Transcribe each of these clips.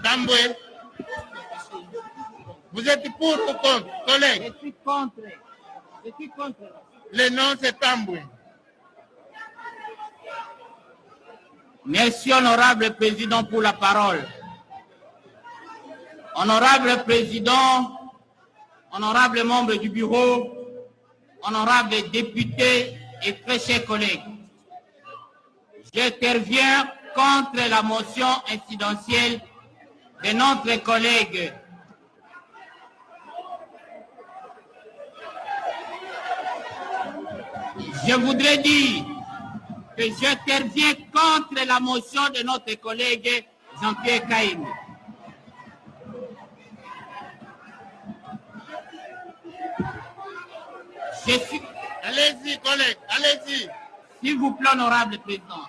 Tamboué. Vous êtes pour ou contre, collègue? Je suis contre. Je suis contre. Le nom, c'est Tamboué. Merci, honorable président, pour la parole. Honorable président, honorable membre du bureau, honorable député et très chers collègues, j'interviens contre la motion incidentielle de notre collègue Je voudrais dire que j'interviens contre la motion de notre collègue Jean-Pierre Caïm. Allez-y, collègue, allez-y. S'il vous plaît, honorable président.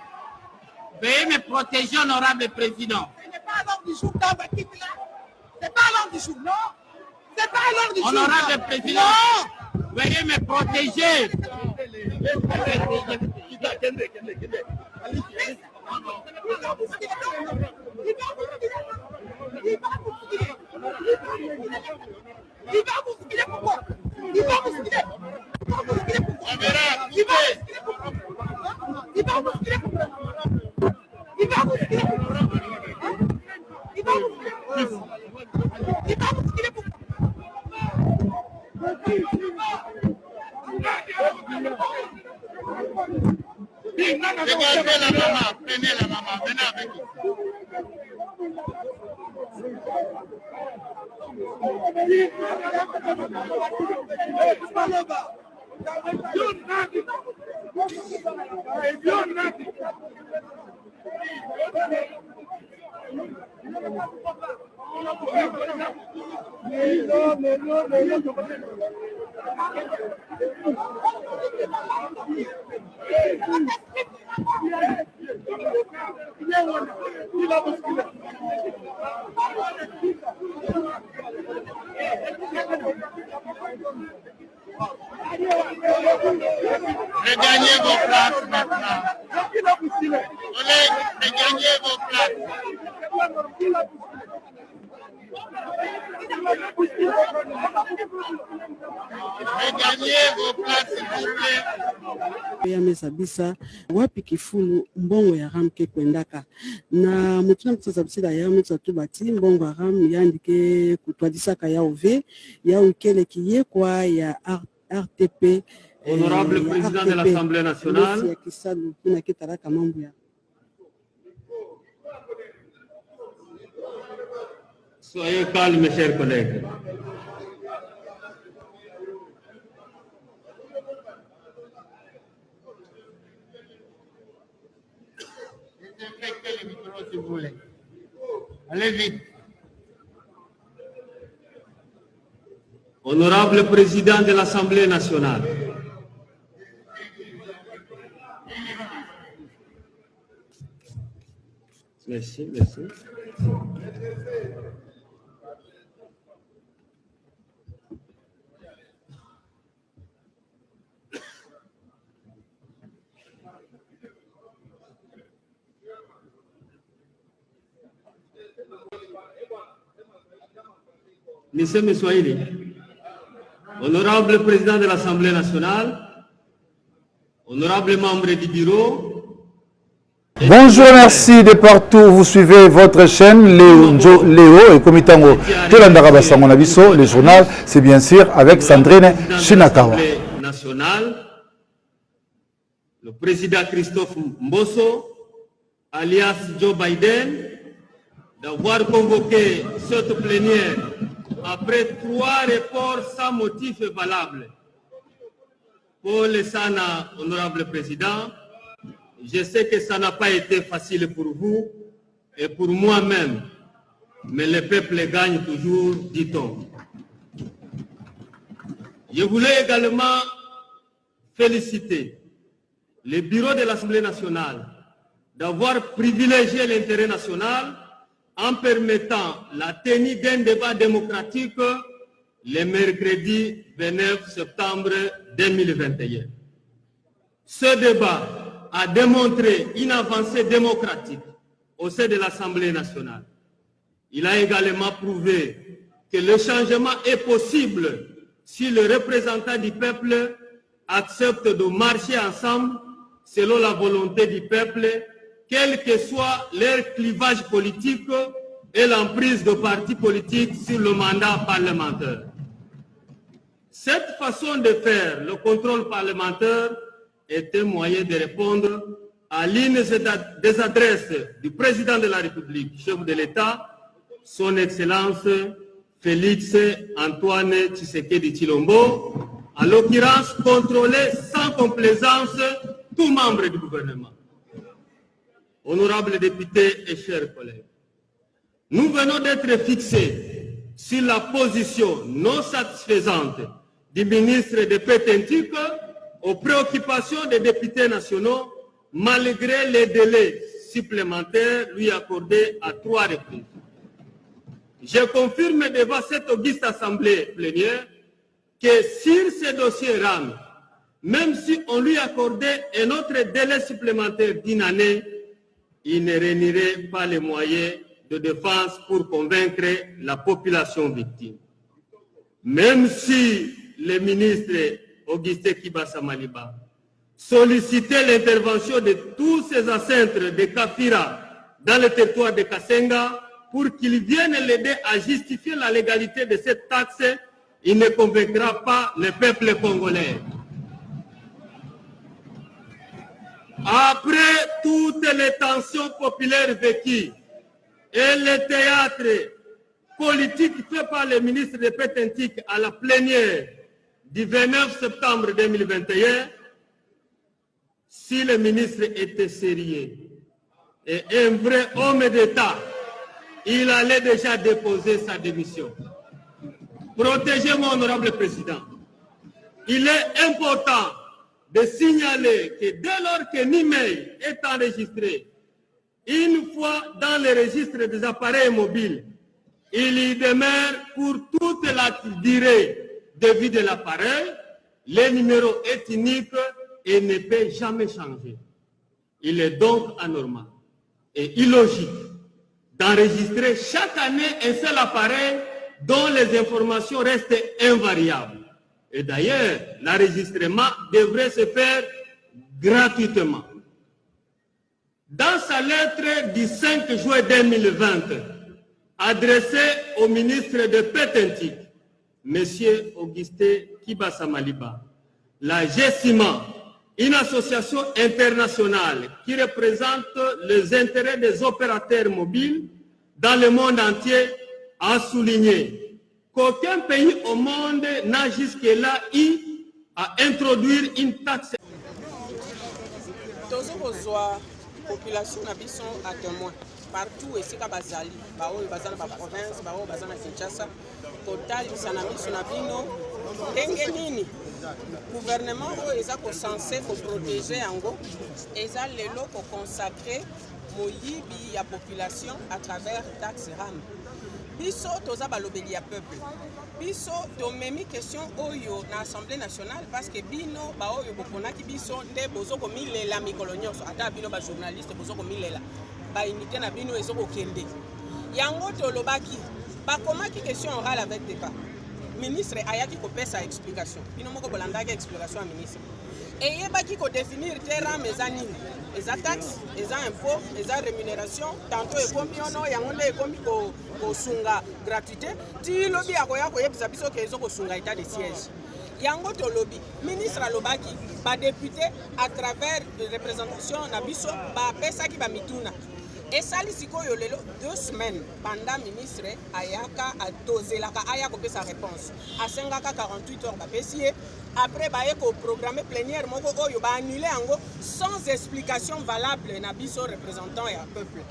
Veuillez me protéger, honorable président. Ce n'est pas à l'ordre du jour, c'est pas à l'ordre du jour, non? C'est pas à l'ordre du jour. Honorable président, non. Veuillez me protéger. Il va vous filer pourquoi? Il va vous filer. On verra. Il va vous filer pourquoi? Il va vous filer pourquoi? Il va vous filer pourquoi? Il va vous filer pourquoi? Il va vous filer pourquoi? Dégagez la maman, prenez la maman, venez avec nous. Regagnez vos places maintenant. Collègues, regagnez vos places. Regagnez vos places, s'il vous plaît. Yamesa bisa wapi kifulu mbongo ya ram ke kwendaka na mutina mtsazabisida ya mtsatu bati mbongo ya ram yandike kutwadisaka ya OV ya ukele kiye kwa ya RTP. Honorable président de l'Assemblée nationale, soyez calmes, mes chers collègues. Désinfectez le micro, s'il vous plaît. Allez vite. Honorable président de l'Assemblée nationale, merci, merci. Niseme Swahili. Honorable président de l'Assemblée nationale, honorable membre du bureau. Bonjour, merci de partout. Vous suivez votre chaîne Léo et Komitango. Le journal, c'est bien sûr avec Sandrine Shinakawa. Nationale, le président Christophe Mbosso, alias Joe Biden, d'avoir convoqué cette plénière après 3 reports sans motif valable. Pour le Sana, honorable président, je sais que ça n'a pas été facile pour vous et pour moi-même, mais le peuple gagne toujours, dit-on. Je voulais également féliciter le bureau de l'Assemblée nationale d'avoir privilégié l'intérêt national en permettant la tenue d'un débat démocratique le mercredi 29 septembre 2021. Ce débat a démontré une avancée démocratique au sein de l'Assemblée nationale. Il a également prouvé que le changement est possible si les représentants du peuple acceptent de marcher ensemble selon la volonté du peuple, quel que soit leur clivage politique et l'emprise de partis politiques sur le mandat parlementaire. Cette façon de faire le contrôle parlementaire est un moyen de répondre à l'une des adresses du président de la République, chef de l'État, son Excellence Félix Antoine Tshisekedi Tshilombo, en l'occurrence contrôler sans complaisance tout membre du gouvernement. Honorables députés et chers collègues, nous venons d'être fixés sur la position non satisfaisante du ministre de Pétentique aux préoccupations des députés nationaux malgré les délais supplémentaires lui accordés à 3 reprises. Je confirme devant cette auguste assemblée plénière que sur ces dossiers RAM, même si on lui accordait un autre délai supplémentaire d'1 année, il ne réunirait pas les moyens de défense pour convaincre la population victime. Même si le ministre Augustin Kibasa Maliba sollicitait l'intervention de tous ces ancêtres de Kafira dans le territoire de Kasenga pour qu'ils viennent l'aider à justifier la légalité de cette taxe, il ne convaincra pas le peuple congolais. Après toutes les tensions populaires vécues et le théâtre politique fait par le ministre de Pétentique à la plénière du 29 septembre 2021, si le ministre était sérieux et un vrai homme d'État, il allait déjà déposer sa démission. Protégez mon honorable président. Il est important de signaler que dès lors qu'un email est enregistré, une fois dans le registre des appareils mobiles, il y demeure pour toute la durée de vie de l'appareil, le numéro est unique et ne peut jamais changer. Il est donc anormal et illogique d'enregistrer chaque année un seul appareil dont les informations restent invariables. Et d'ailleurs, l'enregistrement devrait se faire gratuitement. Dans sa lettre du 5 juin 2020, adressée au ministre de Pétentique, M. Augustin Kibasa Maliba, la GESIMA, une association internationale qui représente les intérêts des opérateurs mobiles dans le monde entier, a souligné qu'aucun pays au monde n'a jusque-là eu à introduire une taxe. Population n'habite à témoin partout et c'est qu'à Bazali, Bao Bazana province, Bao Bazana Kinshasa, total Sanami Sunabino, Tengenini. Gouvernement est censé protéger Ango, et ça les locaux consacrés Moyibi à population à travers taxe RAM. Biso toza balobeli ya peuple. Biso to memi question oyo na Assemblée nationale parce que bino ba oyo boponaki biso nde bozoko milela mikolo nyonso ata bino ba journaliste bozoko milela ba unité na bino ezoko kende. Yango to lobaki ba komaki question orale avec débat. Ministre ayaki ko pesa explication. Bino moko bolandaki explication à ministre. Et yebaki ko définir terrain mezanini. Eza taxe, eza impôt, eza rémunération, tantôt ekomi ono yango nde ekomi ko sunga gratuité. Ti lobi akoya ko yebisa biso ke ezoko sunga état de siège. Yango to lobby, ministre alobaki ba député à travers de représentation na biso ba pesa ki ba mituna. Et ça li sikoyo lelo 2 semaines pendant ministre ayaka a dozelaka ayako pesa réponse. A sengaka 48 heures ba pesier. Après ba eko programmer plénière moko oyo ba annuler ango sans explication valable na biso représentant ya peuple.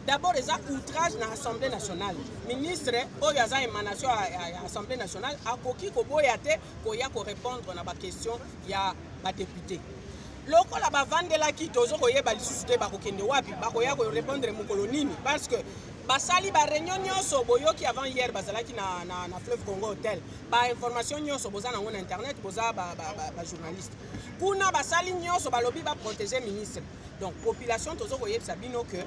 D'abord, il y a outrage dans l'Assemblée nationale. Le ministre, il y a une émanation à l'Assemblée nationale, a koki ko boyate ko ya ko répondre à la question ya ba député. Loko la ba vandela ki tozo ko yeba lisusu te ba ko kende wapi ba ko ya ko répondre mu kolonini parce que basali ba réunion nyonso boyoki avant hier bazalaki na Fleuve Congo Hotel ba information nyonso boza na ngona internet boza ba journaliste kuna basali nyonso balobi ba protéger ministre donc population tozo koyebisa bino que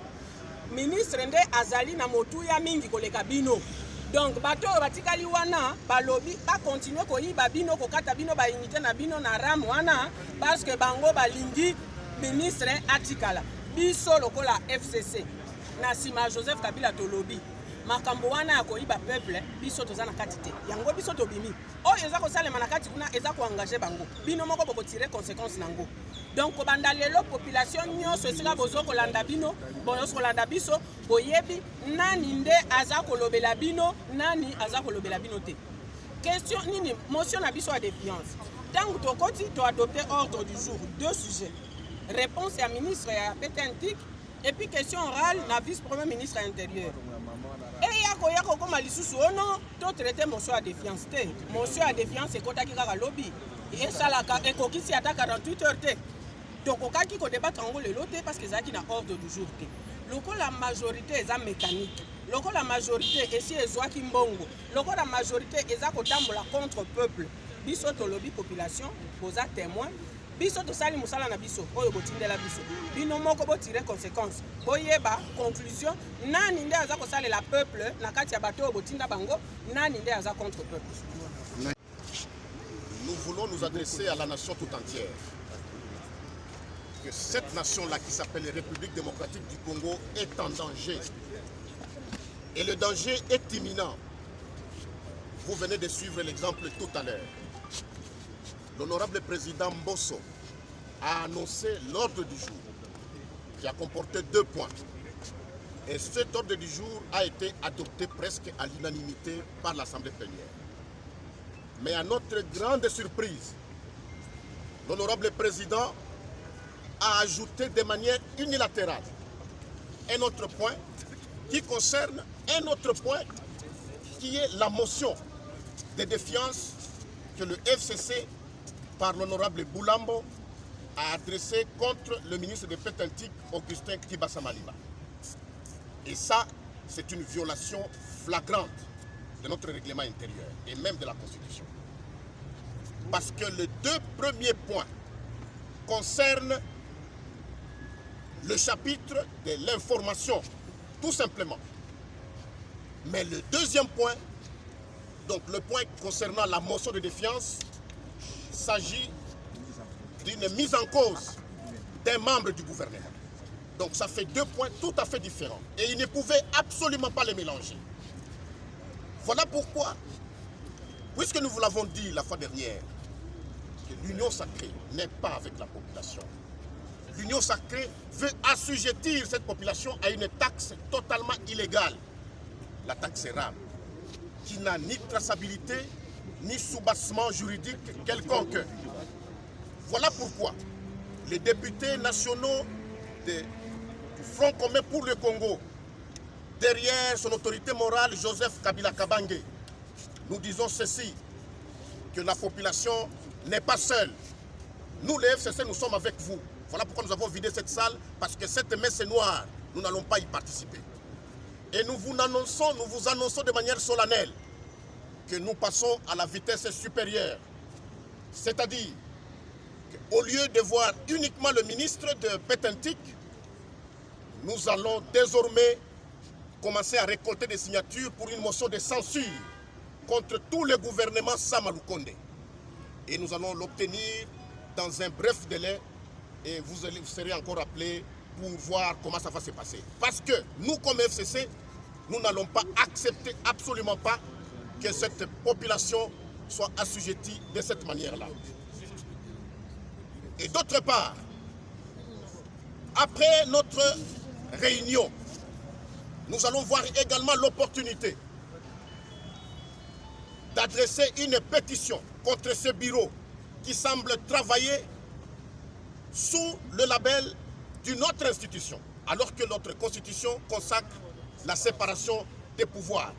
ministre nde azali na motuya mingi koleka bino donc bato batikali wana balobi ba continuer koyiba bino kokata bino ba unité na bino na ram wana parce que bango balingi ministre atikala biso lokola FCC na sima Joseph Kabila tolobi makambo wana ya koyiba peuple biso toza na kati te yango biso tobimi oyo eza kosalema na kati kuna eza koengage bango bino moko bokotire conséquence nango donc kobanda lelo population nyonso esika bozokolanda bino bozokolanda biso boyebi nani nde aza kolobela bino nani aza kolobela bino te question nini motion na biso ya défiance tango tokoti to adopter ordre du jour deux sujets réponse ya ministre ya Petentik et puis question orale na vice-premier ministre intérieur. Et yako koma lisusu ono to traiter motion à défiance te. Motion à défiance e kota ki kaka lobby. Et ça la e kokisi ata 48 heures te. Donc okaki ko débattre ngo le loté parce que zaki na ordre du jour te. Loko la majorité eza mécanique. Loko la majorité esi ezwaki mbongo. Loko la majorité eza kotambola contre peuple. Biso to lobby population posa témoin. Biso to sali musala na biso oyo botindela biso bino moko botire conséquence boyeba conclusion nani nde aza kosalela peuple na kati ya bato botinda bango nani nde aza contre peuple. Nous voulons nous adresser à la nation tout entière que cette nation-là qui s'appelle la République démocratique du Congo est en danger et le danger est imminent. Vous venez de suivre l'exemple tout à l'heure. L'honorable président Mbosso a annoncé l'ordre du jour qui a comporté 2 points. Et cet ordre du jour a été adopté presque à l'unanimité par l'Assemblée plénière. Mais à notre grande surprise, l'honorable président a ajouté de manière unilatérale un autre point qui concerne un autre point qui est la motion de défiance que le FCC par l'honorable Boulambo a adressé contre le ministre de Petentik, Augustin Kibasa-Maliba. Et ça, c'est une violation flagrante de notre règlement intérieur et même de la Constitution. Parce que les 2 premiers points concernent le chapitre de l'information, tout simplement. Mais le deuxième point, donc le point concernant la motion de défiance, s'agit d'une mise en cause d'un membre du gouvernement. Donc ça fait 2 points tout à fait différents. Et il ne pouvait absolument pas les mélanger. Voilà pourquoi, puisque nous vous l'avons dit la fois dernière, que l'union sacrée n'est pas avec la population. L'union sacrée veut assujettir cette population à une taxe totalement illégale. La taxe RAM, qui n'a ni traçabilité, ni soubassement juridique quelconque. Voilà pourquoi les députés nationaux du Front commun pour le Congo, derrière son autorité morale Joseph Kabila Kabange, nous disons ceci, que la population n'est pas seule. Nous les FCC, nous sommes avec vous. Voilà pourquoi nous avons vidé cette salle, parce que cette messe noire, nous n'allons pas y participer. Et nous vous annonçons de manière solennelle que nous passons à la vitesse supérieure. C'est-à-dire qu'au lieu de voir uniquement le ministre de Petentik, nous allons désormais commencer à récolter des signatures pour une motion de censure contre tout le gouvernement Samalou Kondé. Et nous allons l'obtenir dans un bref délai et vous serez encore appelés pour voir comment ça va se passer. Parce que nous, comme FCC, nous n'allons pas accepter absolument pas que cette population soit assujettie de cette manière-là. Et d'autre part, après notre réunion, nous allons voir également l'opportunité d'adresser une pétition contre ce bureau qui semble travailler sous le label d'une autre institution, alors que notre constitution consacre la séparation des pouvoirs.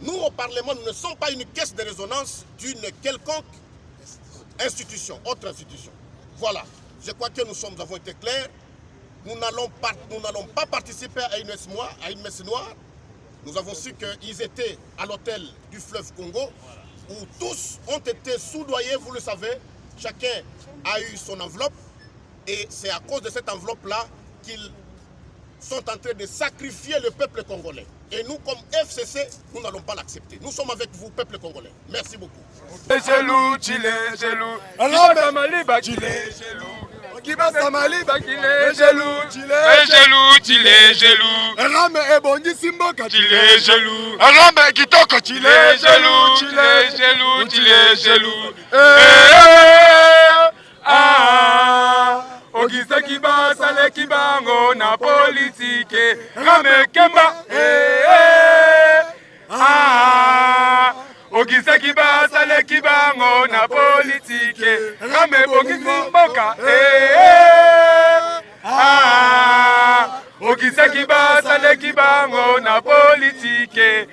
Nous, au Parlement, nous ne sommes pas une caisse de résonance d'une quelconque institution, autre institution. Voilà, je crois que nous avons été clairs. Nous n'allons pas participer à une messe noire. nous avons su qu'ils étaient à l'hôtel du fleuve Congo, où tous ont été soudoyés, vous le savez, chacun a eu son enveloppe, et c'est à cause de cette enveloppe-là qu'ils sont en train de sacrifier le peuple congolais. Et nous, comme FCC, nous n'allons pas l'accepter. Nous sommes avec vous, peuple congolais. Merci beaucoup. Ogisa kiba sale kibango na politike rame kemba Ogisa kiba sale kibango na politike rame bongisi mboka Ogisa kiba sale kibango na politique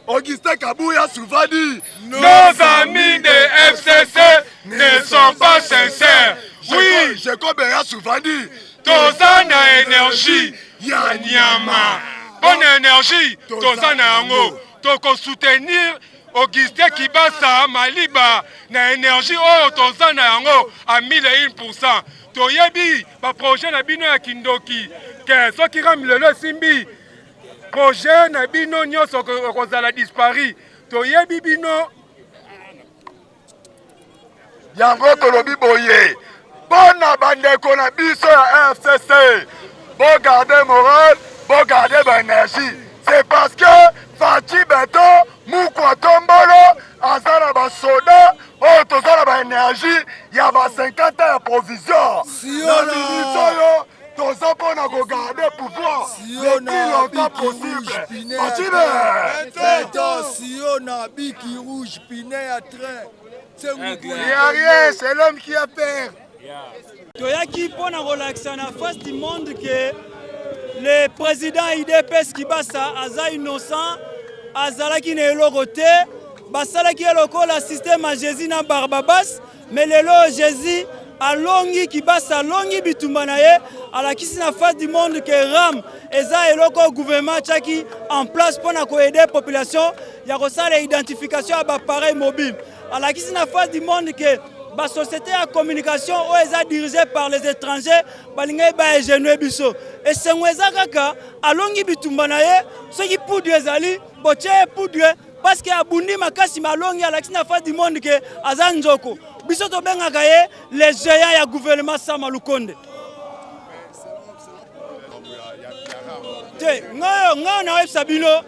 Augustin Kabouya Souvadi. Nos amis de FCC ne sont pas sincères. Oui, Jacob Souvadi. Tozana énergie ya nyama. Bonne énergie, tozana yango. Toko soutenir Augustin Kibasa Maliba na énergie oh tozana yango à 1001%. Toyebi ba projet na bino ya Kindoki que soki ramilelo simbi projet na bino nyonso kozala dispari toyebi bino yango tolobi boye bona bandeko na biso ya FCC bon garder moral bon garder ba énergie c'est parce que Fati Beto Mukwa Tombolo azala ba soda oh tozala ba énergie ya ba 50 ans ya provision siona toza mpona kogarde pouvoir le plus longtemps possible. Siona biki rouge piné à train. Il n'y a rien, c'est l'homme qui a peur. Toyaki pona relaxa na face du monde que le président IDPS Kibasa aza innocent azalaki na eloko te basalaki eloko la système à Jésus na Barbabas mais lelo Jésus alongi Kibasa alongi bitumba na ye alakisi na face du monde que ram eza eloko gouvernement tchaki en place pour aider la population ya kosala identification ya appareil mobile alakisi na face du monde que la société de communication est dirigée par les étrangers balingai ba ingénieur biso et sengweza kaka alongi bitumba na ye soki poudre ezali boche poudre parce que abundi makasi malongi alakisi na face du monde que azanjoko biso to bengaka ye les géants ya gouvernement Sama Lukonde te ngayo na web sabino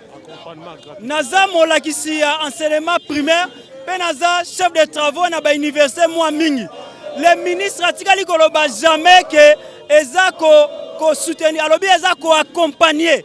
naza molakisi ya enseignement primaire Penaza, chef de travaux na ba université moi mingi. Le ministre atikali koloba jamais que eza ko soutenir alobi eza ko accompagner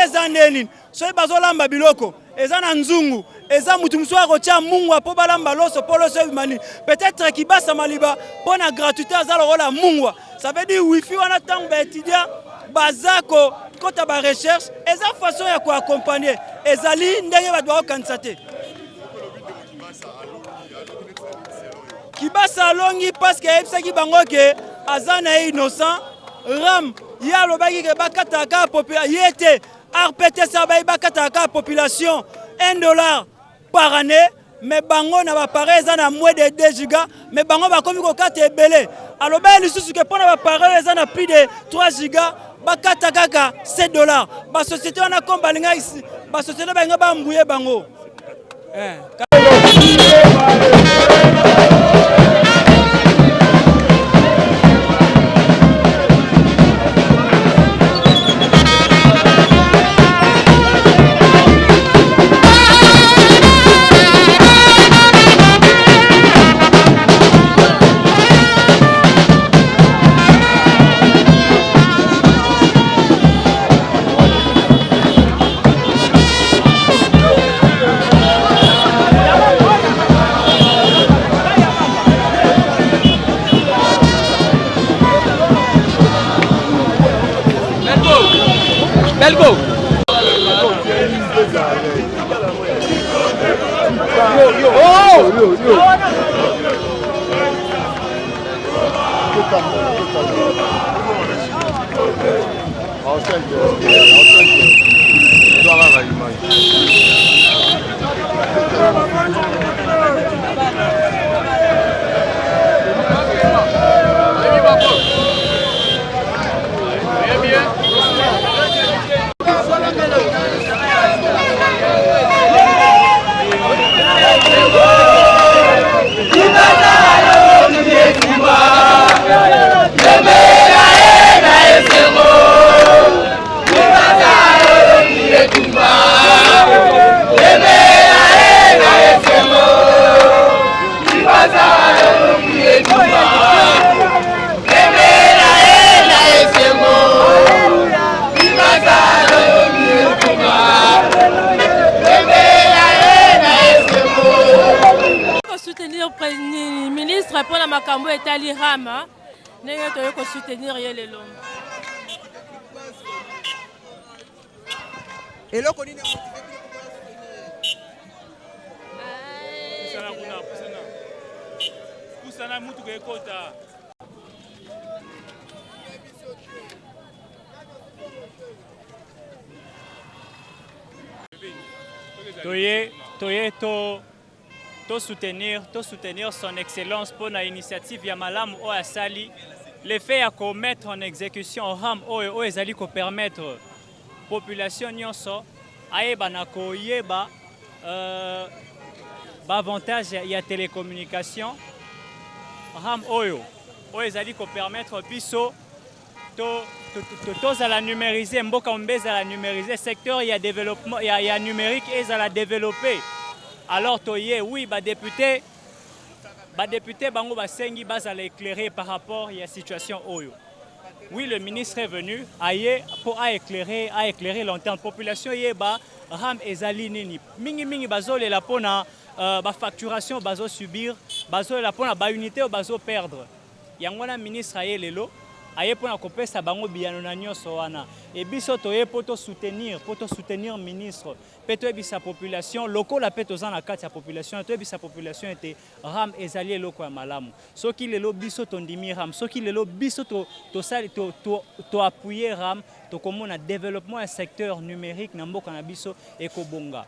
eza nelin. So bazolamba biloko eza na nzungu eza mutu mswa ko tia mungu apo balamba loso polo so mani. Peut-être Kibasa Maliba pona gratuité eza lokola mungu. Ça veut dire wifi wana tango ba étudiant bazako kota ba recherche eza façon ya ko accompagner ezali ndenge ba doit kandidater. Kibasa alongi parce que ebisaki bango ke azana innocent ram ya lobaki ke bakataka population yete RPT sabay bakataka population $1 par année mais bango na ba pareil ezana moins de 2 gigas mais bango bakomi ko kata ebele aloba lisusu ke pona ba pareil ezana plus de 3 gigas bakataka ka $7 ba société wana comme balinga ici ba société balinga ba mbuye bango Belgo. Soutenir le ministre pour la Makambo et Tali Rama, nous devons soutenir les lois. Et là, on est soutenir son excellence pour l'initiative Yamalam ou Asali, le fait à mettre en exécution RAM ou ezali ko permettre population nyonso ayeba na ko yeba avantage ya télécommunication RAM oyo ezali ko permettre biso tous à la numériser, mboka mbeza la numériser, secteur il y a développement, il y a numérique et à la développer. Alors toye oui député bango basengi bas à l'éclairer par rapport à la situation oyo. Oui, le ministre est venu pour éclairer longtemps population yeba ram ezali nini mingi bazole la pona ba facturation bazo subir bazole la pona ba unité ou bazo perdre. Yangona ministre aye lelo aye pona kopesa bango biyano na nyonso wana et biso toye poto soutenir ministre peto ebisa population lokola peto za na kati ya population to ebisa population était ram ezali eloko ya malamu soki lelo biso tondimi ram soki lelo biso to sali to appuyer ram to komona développement ya secteur numérique na mboka na biso ekobonga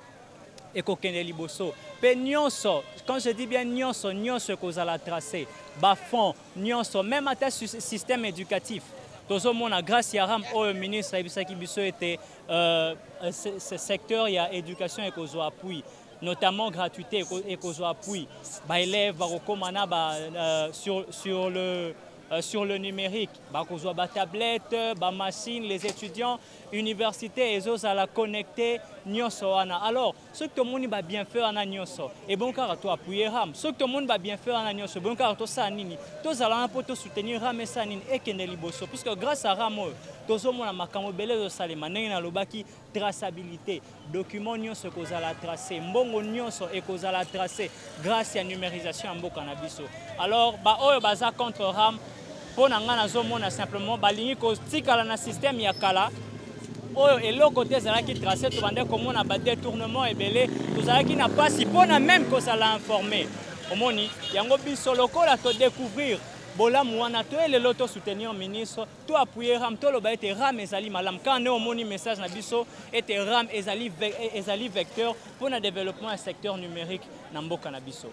ekokende liboso pe nyonso quand je dis bien nyonso kozala tracé ba fond nyonso même à ta système éducatif tozomona grâce ya ram au ministre ebisaki biso était ce secteur ya éducation ekozwa appui notamment gratuité ekozwa appui ba élèves bakokomana sur le numérique, ba tablette, ba machine, les étudiants, université et autres à la connecter nyonso wana. Alors, ce que tout le monde va bien faire en nyonso et bon car toi appuyer ram. Ce que tout le monde va bien faire en nyonso, bon car toi ça nini. Tous allons pour te soutenir ram et ça nini et keneli bosso puisque grâce à ram tozo mona makambo belé de salema ndenge na lobaki traçabilité, document nyonso kozala tracé, mbongo nyonso et kozala tracé grâce à numérisation mboka na biso. Alors, oyo baza contre ram pour nous simplement balingi kotikala na système ya kala oyo eloko te ezalaki tracé tobande komona ba détournement ebele tozalaki na pasi mpona même kozala informé omoni yango biso lokola to découvrir bolamu wana to elelo to soutenir ministre to appuyer ram to loba ete ram ezali malam quand ne omoni message na biso ete ram ezali vecteur pour le développement du secteur numérique na mboka na biso.